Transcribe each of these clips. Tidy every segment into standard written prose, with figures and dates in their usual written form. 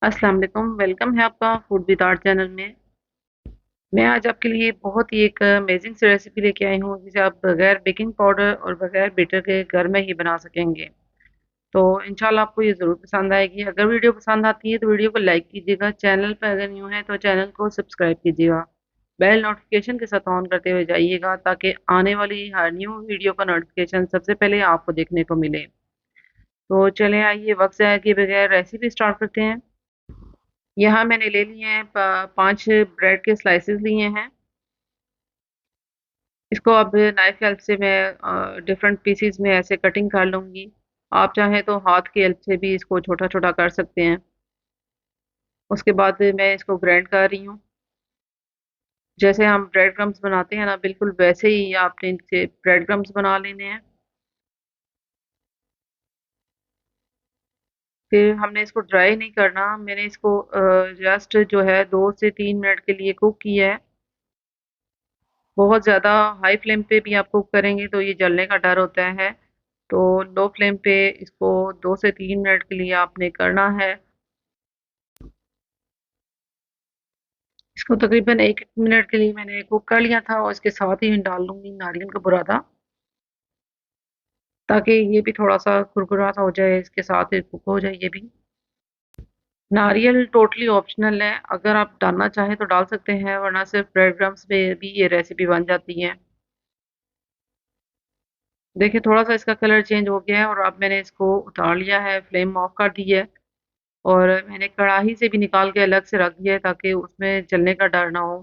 अस्सलाम वालेकुम, वेलकम है आपका फूड विद आर्ट चैनल में। मैं आज आपके लिए बहुत ही एक अमेजिंग सी रेसिपी लेके आई हूँ जिसे आप बगैर बेकिंग पाउडर और बगैर बीटर के घर में ही बना सकेंगे। तो इंशाल्लाह आपको ये ज़रूर पसंद आएगी। अगर वीडियो पसंद आती है तो वीडियो को लाइक कीजिएगा, चैनल पर अगर न्यू है तो चैनल को सब्सक्राइब कीजिएगा, बेल नोटिफिकेशन के साथ ऑन करते हुए जाइएगा ताकि आने वाली हर न्यू वीडियो का नोटिफिकेशन सबसे पहले आपको देखने को मिले। तो चले आइए वक्त ज़ाया किए बगैर रेसिपी स्टार्ट करते हैं। यहाँ मैंने ले लिए हैं 5 ब्रेड के स्लाइसेस लिए हैं। इसको अब नाइफ की हेल्प से मैं डिफरेंट पीसेस में ऐसे कटिंग कर लूँगी। आप चाहें तो हाथ की हेल्प से भी इसको छोटा-छोटा कर सकते हैं। उसके बाद मैं इसको ग्राइंड कर रही हूँ। जैसे हम ब्रेड क्रम्स बनाते हैं ना, बिल्कुल वैसे ही आपने इनसे ब्रेड क्रम्स बना लेने हैं। फिर हमने इसको ड्राई नहीं करना, मैंने इसको जस्ट जो है 2 से 3 मिनट के लिए कुक किया है। बहुत ज़्यादा हाई फ्लेम पे भी आप कुक करेंगे तो ये जलने का डर होता है। तो लो फ्लेम पे इसको 2 से 3 मिनट के लिए आपने करना है। इसको तकरीबन 1 मिनट के लिए मैंने कुक कर लिया था और इसके साथ ही मैं डाल दूँगी नारियल का बुरादा, ताकि ये भी थोड़ा-सा कुरकुरा सा हो जाए, इसके साथ ही कुक हो जाए ये भी। नारियल टोटली ऑप्शनल है, अगर आप डालना चाहें तो डाल सकते हैं, वरना सिर्फ ब्रेड क्रम्स में भी ये रेसिपी बन जाती है। देखिए थोड़ा-सा इसका कलर चेंज हो गया है और अब मैंने इसको उतार लिया है, फ्लेम ऑफ कर दी है और मैंने कढ़ाई से भी निकाल के अलग से रख दिया है ताकि उसमें जलने का डर ना हो।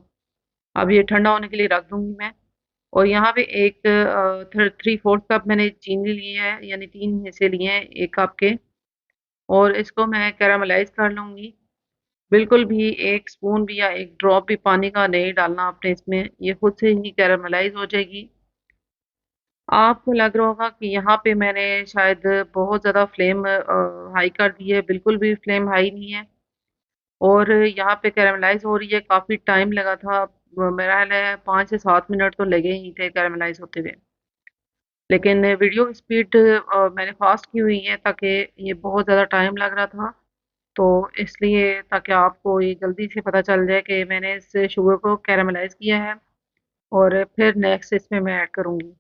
अब ये ठंडा होने के लिए रख दूँगी मैं। और यहाँ पे एक 3/4 कप मैंने चीनी ली है, यानी 3 हिस्से लिए हैं 1 कप के, और इसको मैं कैरामलाइज़ कर लूँगी। बिल्कुल भी 1 स्पून भी या 1 ड्रॉप भी पानी का नहीं डालना आपने इसमें, ये खुद से ही कैरामलाइज़ हो जाएगी। आपको लग रहा होगा कि यहाँ पे मैंने शायद बहुत ज़्यादा फ्लेम हाई कर दी है, बिल्कुल भी फ्लेम हाई नहीं है और यहाँ पे कैरामलाइज़ हो रही है, काफ़ी टाइम लगा था। मेरा ख़्याल है 5 से 7 मिनट तो लगे ही थे कैरामलाइज़ होते हुए। लेकिन वीडियो की स्पीड मैंने फ़ास्ट की हुई है ताकि ये बहुत ज़्यादा टाइम लग रहा था, तो इसलिए ताकि आपको ये जल्दी से पता चल जाए कि मैंने इस शुगर को कैरामलाइज़ किया है और फिर नेक्स्ट इसमें मैं ऐड करूँगी।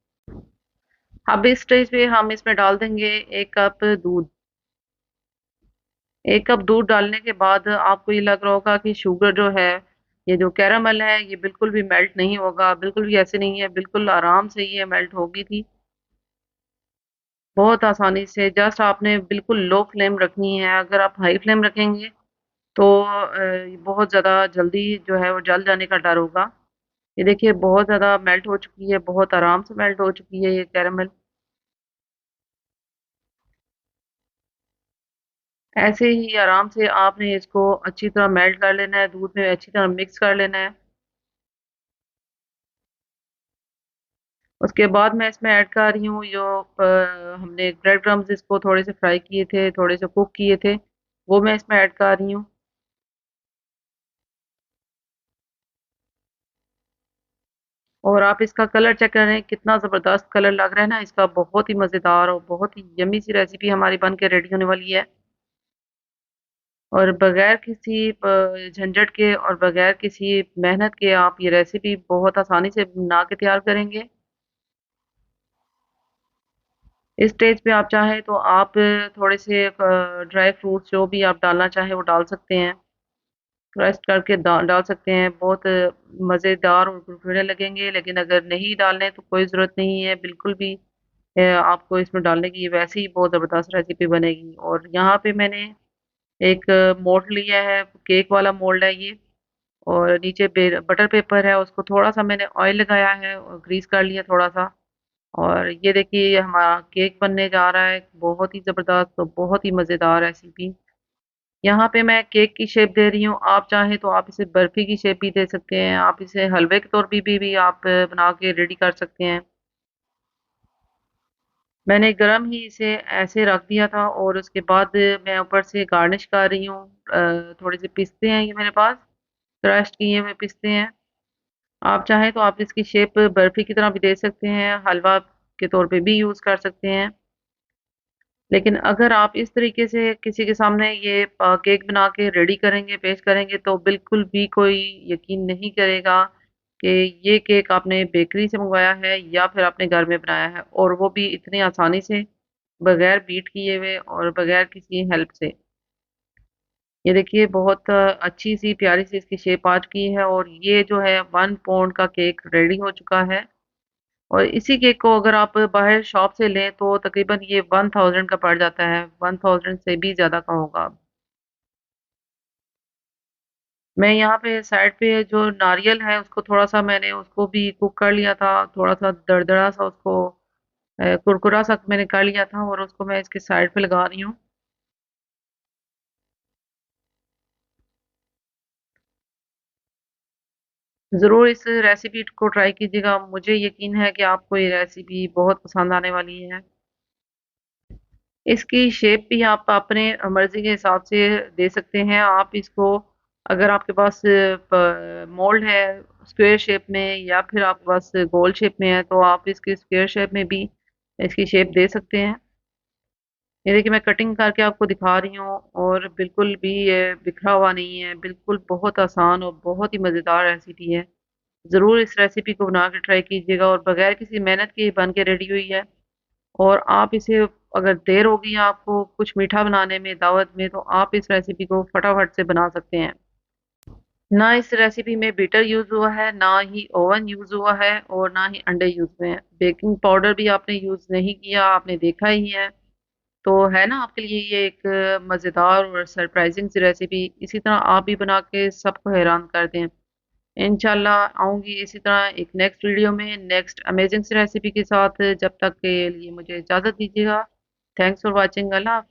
अब इस स्टेज पे हम इसमें डाल देंगे 1 कप दूध। 1 कप दूध डालने के बाद आपको ये लग रहा होगा कि शुगर जो है, ये जो कैरामल है, ये बिल्कुल भी मेल्ट नहीं होगा, बिल्कुल भी ऐसे नहीं है, बिल्कुल आराम से ये मेल्ट हो गई थी। बहुत आसानी से, जस्ट आपने बिल्कुल लो फ्लेम रखनी है, अगर आप हाई फ्लेम रखेंगे तो बहुत ज़्यादा जल्दी जो है वो जल जाने का डर होगा। ये देखिए बहुत ज़्यादा मेल्ट हो चुकी है, बहुत आराम से मेल्ट हो चुकी है ये कैरामल। ऐसे ही आराम से आपने इसको अच्छी तरह मेल्ट कर लेना है, दूध में अच्छी तरह मिक्स कर लेना है। उसके बाद मैं इसमें ऐड कर रही हूँ जो हमने ब्रेड क्रम्स इसको थोड़े से फ्राई किए थे, थोड़े से कुक किए थे, वो मैं इसमें ऐड कर रही हूँ। और आप इसका कलर चेक करें, कितना ज़बरदस्त कलर लग रहा है ना इसका, बहुत ही मज़ेदार और बहुत ही यम्मी सी रेसिपी हमारी बन के रेडी होने वाली है। और बगैर किसी झंझट के और बगैर किसी मेहनत के आप ये रेसिपी बहुत आसानी से बना के तैयार करेंगे। इस स्टेज पे आप चाहें तो आप थोड़े से ड्राई फ्रूट्स जो भी आप डालना चाहें वो डाल सकते हैं, क्रश करके डाल सकते हैं, बहुत मज़ेदार और कुरकुरे लगेंगे। लेकिन अगर नहीं डालने तो कोई ज़रूरत नहीं है बिल्कुल भी, आपको इसमें डालने की, वैसे ही बहुत ज़बरदस्त रेसिपी बनेगी। और यहाँ पे मैंने एक मोल्ड लिया है, केक वाला मोल्ड है ये, और नीचे बटर पेपर है, उसको थोड़ा सा मैंने ऑयल लगाया है और ग्रीस कर लिया थोड़ा सा। और ये देखिए ये हमारा केक बनने जा रहा है, बहुत ही ज़बरदस्त और बहुत ही मज़ेदार रेसिपी। यहाँ पे मैं केक की शेप दे रही हूँ, आप चाहें तो आप इसे बर्फी की शेप भी दे सकते हैं, आप इसे हलवे के तौर पे भी आप बना के रेडी कर सकते हैं। मैंने गरम ही इसे ऐसे रख दिया था और उसके बाद मैं ऊपर से गार्निश कर रही हूँ। थोड़े से पिस्ते हैं ये मेरे पास, क्रश्ड किए हुए पिस्ते हैं। आप चाहें तो आप इसकी शेप बर्फी की तरह भी दे सकते हैं, हलवा के तौर पे भी यूज़ कर सकते हैं। लेकिन अगर आप इस तरीके से किसी के सामने ये केक बना के रेडी करेंगे, पेश करेंगे तो बिल्कुल भी कोई यकीन नहीं करेगा कि ये केक आपने बेकरी से मंगवाया है या फिर आपने घर में बनाया है, और वो भी इतनी आसानी से, बगैर बीट किए हुए और बगैर किसी हेल्प से। ये देखिए बहुत अच्छी सी प्यारी सी इसकी शेप आ चुकी है, और ये जो है 1 पाउंड का केक रेडी हो चुका है। और इसी केक को अगर आप बाहर शॉप से लें तो तकरीबन ये 1000 का पड़ जाता है, 1000 से भी ज़्यादा का होगा। मैं यहाँ पे साइड पे जो नारियल है उसको थोड़ा सा मैंने उसको भी कुक कर लिया था, थोड़ा सा दरदरा सा उसको कुरकुरा सा मैंने कर लिया था, और उसको मैं इसके साइड पे लगा रही हूँ। ज़रूर इस रेसिपी को ट्राई कीजिएगा, मुझे यकीन है कि आपको ये रेसिपी बहुत पसंद आने वाली है। इसकी शेप भी आप अपने मर्जी के हिसाब से दे सकते हैं। आप इसको, अगर आपके पास मोल्ड है स्क्वायर शेप में या फिर आपके पास गोल शेप में है, तो आप इसकी स्क्वायर शेप में भी इसकी शेप दे सकते हैं। ये देखिए मैं कटिंग करके आपको दिखा रही हूँ, और बिल्कुल भी ये बिखरा हुआ नहीं है, बिल्कुल बहुत आसान और बहुत ही मज़ेदार रेसिपी है। ज़रूर इस रेसिपी को बना के ट्राई कीजिएगा, और बगैर किसी मेहनत के ये बन के रेडी हुई है। और आप इसे, अगर देर हो गई है आपको कुछ मीठा बनाने में दावत में, तो आप इस रेसिपी को फटाफट से बना सकते हैं। ना इस रेसिपी में बीटर यूज हुआ है, ना ही ओवन यूज हुआ है, और ना ही अंडे यूज हुए हैं। बेकिंग पाउडर भी आपने यूज नहीं किया, आपने देखा ही है। तो है ना आपके लिए ये एक मज़ेदार और सरप्राइजिंग सी रेसिपी। इसी तरह आप भी बना के सबको हैरान कर दें। इंशाल्लाह आऊंगी इसी तरह एक नेक्स्ट वीडियो में नेक्स्ट अमेजिंग सी रेसिपी के साथ। जब तक के लिए मुझे इजाज़त दीजिएगा। Thanks for watching. Allah Hafiz.